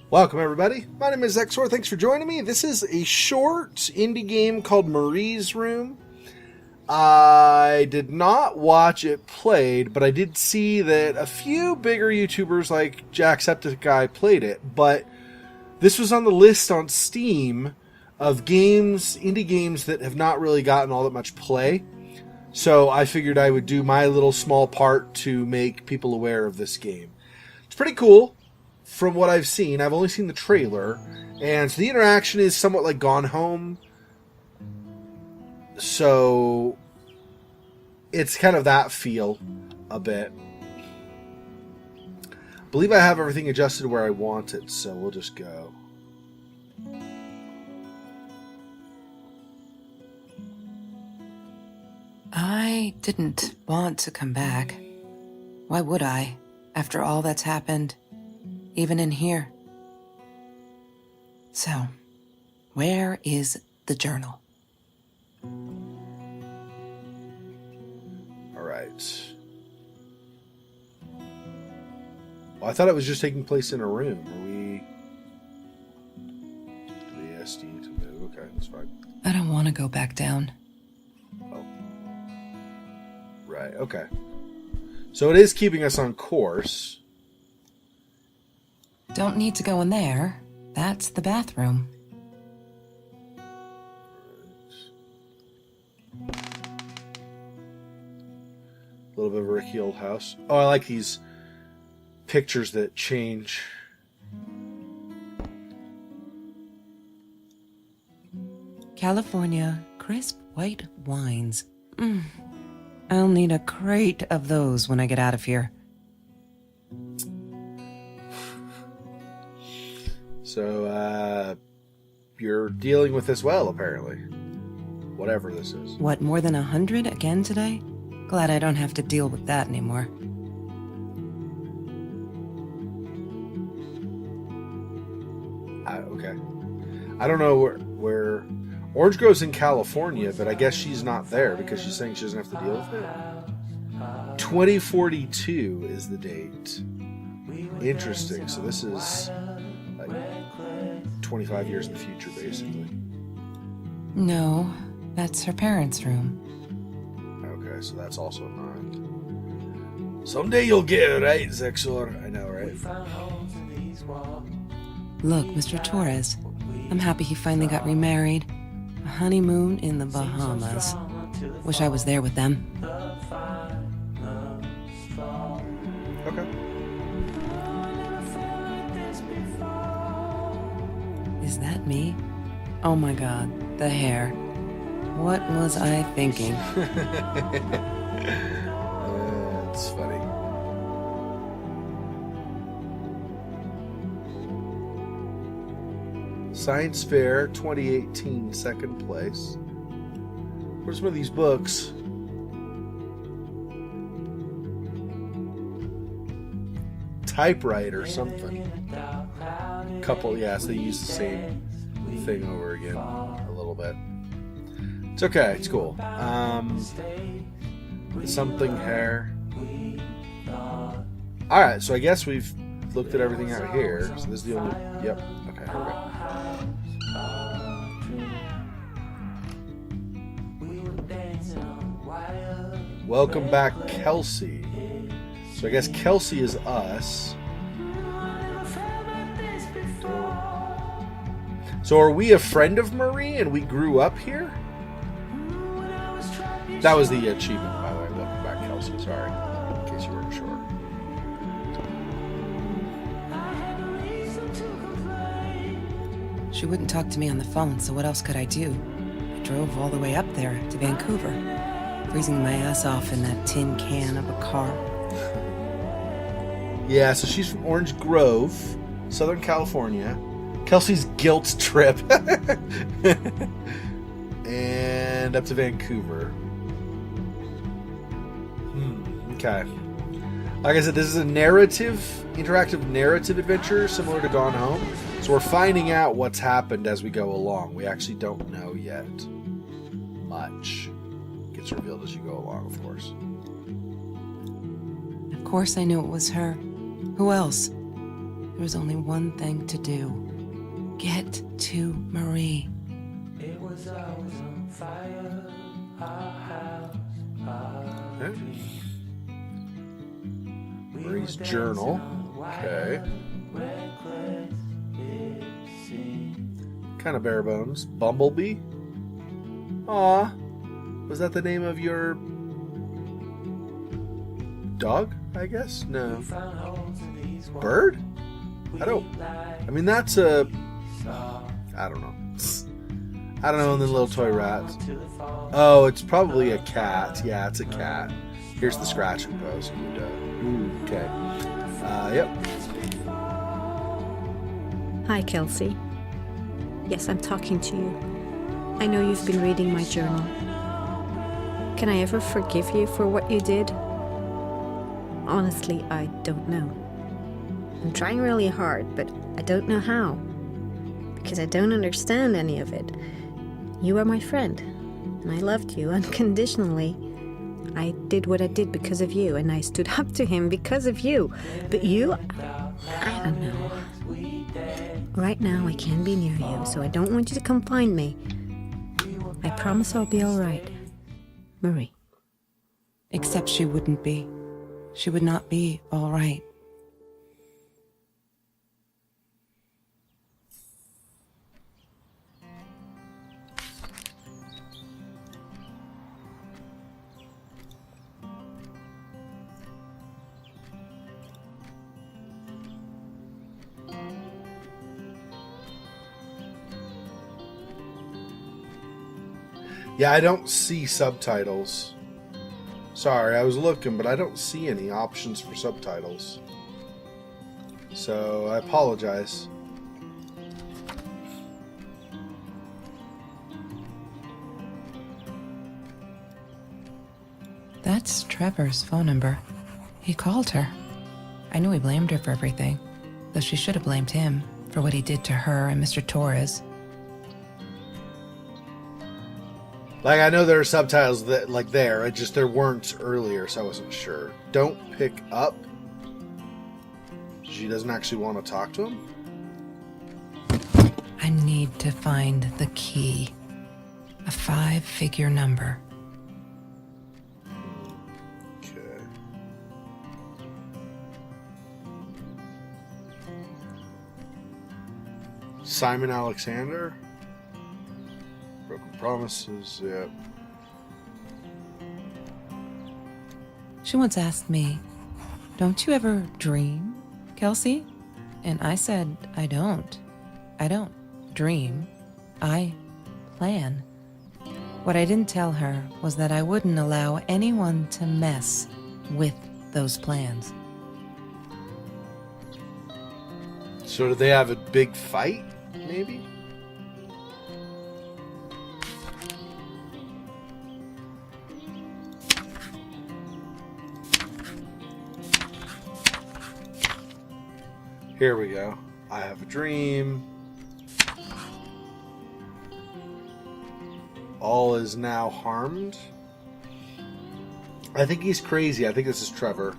Welcome, everybody. My name is Xexor. Thanks for joining me. This is a short indie game called Marie's Room. I did not watch it played, but I did see that a few bigger YouTubers like Jacksepticeye played it. But this was on the list on Steam of games, indie games that have not really gotten all that much play. So I figured I would do my little small part to make people aware of this game. It's pretty cool. From what I've seen, I've only seen the trailer, and so the interaction is somewhat like Gone Home. So it's kind of that feel a bit. I believe I have everything adjusted where I want it, so we'll just go. I didn't want to come back. Why would I, after all that's happened? Even in here. So, where is the journal? All right. Well, I thought it was just taking place in a room. Are we... The SD to move. Okay, that's fine. I don't want to go back down. Oh. Right, okay. So it is keeping us on course. Don't need to go in there. That's the bathroom. A little bit of a Ricky old house. Oh, I like these pictures that change. California crisp white wines. I'll need a crate of those when I get out of here. So, you're dealing with this well, apparently. Whatever this is. What, more than 100 again today? Glad I don't have to deal with that anymore. Okay. I don't know where Orange Grove's in California, but I guess she's not there because she's saying she doesn't have to deal with it. 2042 is the date. Interesting. So this is... 25 years in the future, basically. No, that's her parents' room. Okay, so that's also not. Someday you'll get it, right, Xexor? I know, right? Look, Mr. Torres, I'm happy he finally got remarried. A honeymoon in the Bahamas. Wish I was there with them. Okay. Is that me? Oh my god, the hair. What was I thinking? That's funny. Science Fair 2018, second place. Where's some of these books? Typewriter, something. Couple, yeah, so they use the same thing over again a little bit. It's okay, it's cool. Something hair. Alright, so I guess we've looked at everything out here. So this is the only... Yep, okay, here we go. Welcome back, Kelsey. So I guess Kelsey is us. So are we a friend of Marie and we grew up here? That was the achievement, by the way. Welcome back, Kelsey. Sorry, in case you weren't sure. She wouldn't talk to me on the phone, so what else could I do? I drove all the way up there to Vancouver, freezing my ass off in that tin can of a car. Yeah, so she's from Orange Grove, Southern California. Kelsey's guilt trip. And up to Vancouver. Okay. Like I said, this is a interactive narrative adventure similar to Gone Home. So we're finding out what's happened as we go along. We actually don't know yet much. It gets revealed as you go along, of course. Of course I knew it was her. Who else? There was only one thing to do. Get to Marie. It was always on fire, our house, our dreams. Marie's journal. Okay. Kind of bare bones. Bumblebee. Aw. Was that the name of your dog, I guess? No. Bird? I mean, that's a... I don't know. I don't know, and then little toy rats. Oh, it's probably a cat. Yeah, it's a cat. Here's the scratching post. Okay. Yep. Hi, Kelsey. Yes, I'm talking to you. I know you've been reading my journal. Can I ever forgive you for what you did? Honestly, I don't know. I'm trying really hard, but I don't know how. Because I don't understand any of it. You are my friend, and I loved you unconditionally. I did what I did because of you, and I stood up to him because of you. But you, I don't know. Right now, I can't be near you, so I don't want you to come find me. I promise I'll be all right. Marie. Except she wouldn't be. She would not be all right. Yeah, I don't see subtitles. Sorry, I was looking, but I don't see any options for subtitles. So, I apologize. That's Trevor's phone number. He called her. I knew he blamed her for everything, though she should have blamed him for what he did to her and Mr. Torres. Like, I know there are subtitles that, like, there weren't earlier, so I wasn't sure. Don't pick up. She doesn't actually want to talk to him? I need to find the key. A 5-figure number. Okay. Simon Alexander? Broken promises, yeah. She once asked me, "Don't you ever dream, Kelsey?" And I said, I don't. I don't dream. I plan. What I didn't tell her was that I wouldn't allow anyone to mess with those plans. So did they have a big fight, maybe? Here we go. I have a dream. All is now harmed. I think he's crazy. I think this is Trevor.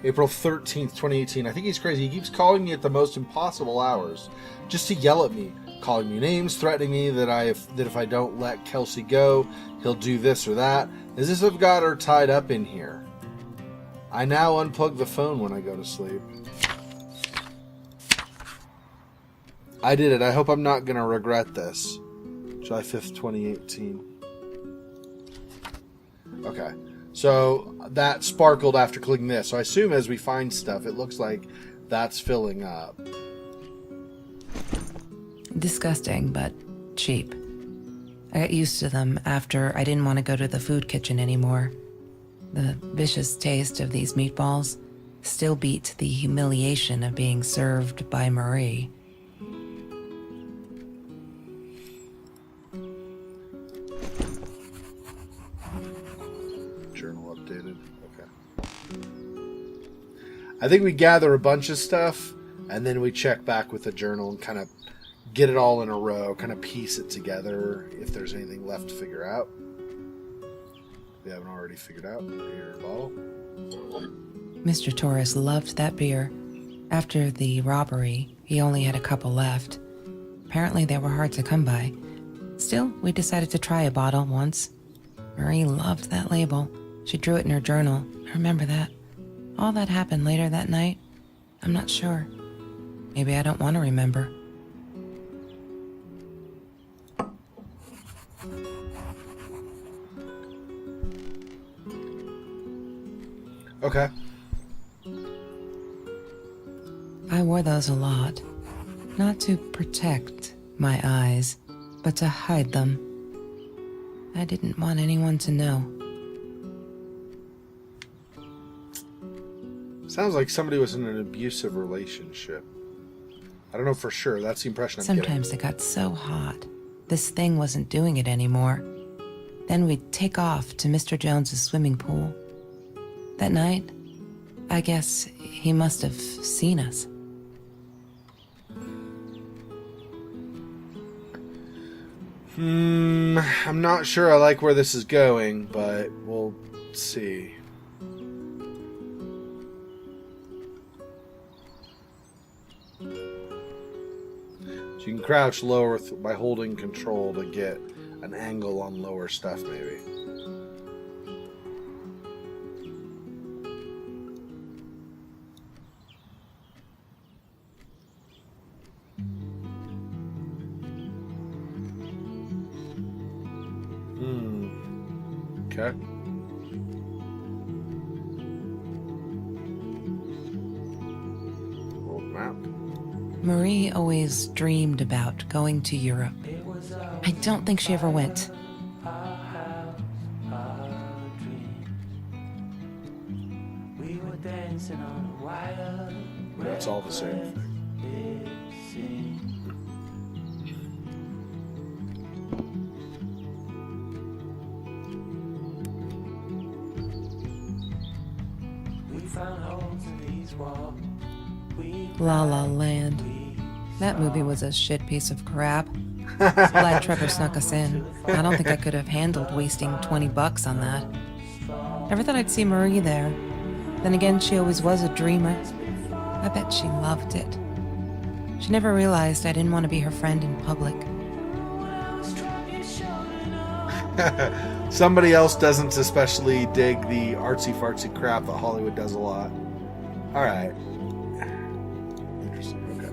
April 13th, 2018. I think he's crazy. He keeps calling me at the most impossible hours just to yell at me, calling me names, threatening me that if I don't let Kelsey go, he'll do this or that. As if I've got her tied up in here. I now unplug the phone when I go to sleep. I did it. I hope I'm not going to regret this. July 5th, 2018. Okay. So that sparkled after clicking this. So I assume as we find stuff, it looks like that's filling up. Disgusting, but cheap. I got used to them after I didn't want to go to the food kitchen anymore. The vicious taste of these meatballs still beat the humiliation of being served by Marie. Journal updated. Okay. I think we gather a bunch of stuff, and then we check back with the journal and kind of get it all in a row, kind of piece it together if there's anything left to figure out. We haven't already figured out. Beer bottle. Mr. Torres loved that beer. After the robbery, he only had a couple left. Apparently they were hard to come by. Still, we decided to try a bottle once. Marie loved that label. She drew it in her journal. I remember that. All that happened later that night, I'm not sure. Maybe I don't want to remember. Okay. I wore those a lot. Not to protect my eyes, but to hide them. I didn't want anyone to know. Sounds like somebody was in an abusive relationship. I don't know for sure. That's the impression I'm getting. Sometimes it got so hot. This thing wasn't doing it anymore. Then we'd take off to Mr. Jones's swimming pool. That night, I guess he must have seen us. I'm not sure I like where this is going, but we'll see. So you can crouch lower by holding control to get an angle on lower stuff, maybe. Okay. Old map. Marie always dreamed about going to Europe. I don't think she ever went. It's all the same thing. La La Land. That movie was a shit piece of crap. Glad Trevor snuck us in. I don't think I could have handled wasting $20 on that. Never thought I'd see Marie there. Then again, she always was a dreamer. I bet she loved it. She never realized I didn't want to be her friend in public. Somebody else doesn't especially dig the artsy-fartsy crap that Hollywood does a lot. Alright. Interesting, okay.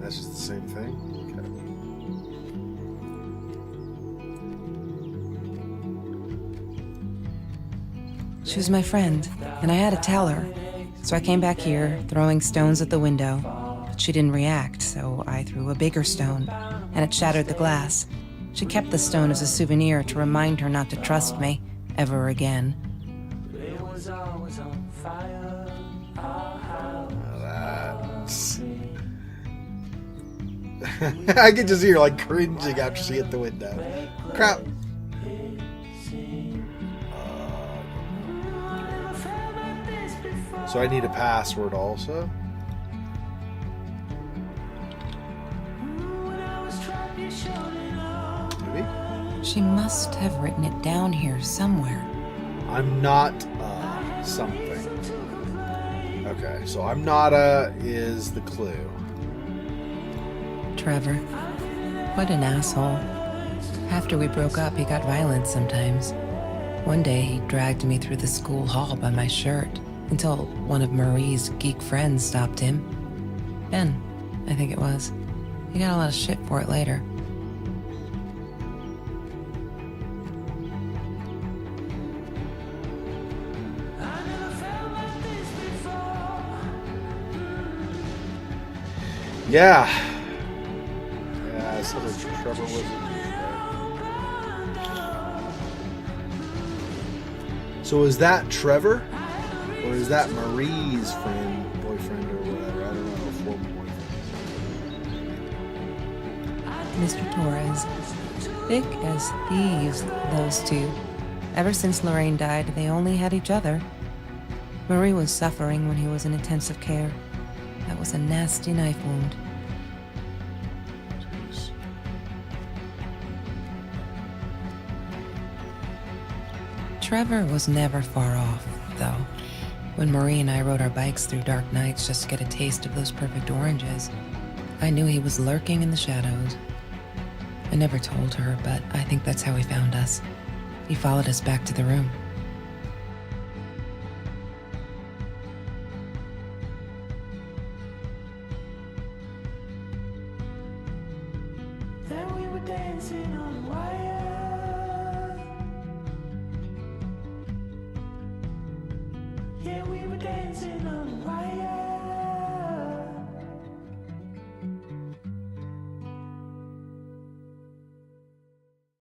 That's just the same thing? Okay. She was my friend, and I had to tell her. So I came back here, throwing stones at the window. But she didn't react, so I threw a bigger stone, and it shattered the glass. She kept the stone as a souvenir to remind her not to trust me ever again. That's... I could just hear like cringing after she hit the window. Crap. So I need a password also. Maybe? She must have written it down here somewhere. I'm not something. Okay, so I'm not is the clue. Trevor. What an asshole. After we broke up, he got violent sometimes. One day, he dragged me through the school hall by my shirt until one of Marie's geek friends stopped him. Ben, I think it was. He got a lot of shit for it later. Yeah. Yeah, so that Trevor was. So is that Trevor? Or is that Marie's friend, boyfriend, or whatever? I don't know, former boyfriend. Mr. Torres. Thick as thieves, those two. Ever since Lorraine died, they only had each other. Marie was suffering when he was in intensive care. That was a nasty knife wound. Jeez. Trevor was never far off, though. When Marie and I rode our bikes through dark nights just to get a taste of those perfect oranges, I knew he was lurking in the shadows. I never told her, but I think that's how he found us. He followed us back to the room. Then we were dancing on wire. Yeah, we were dancing on wire.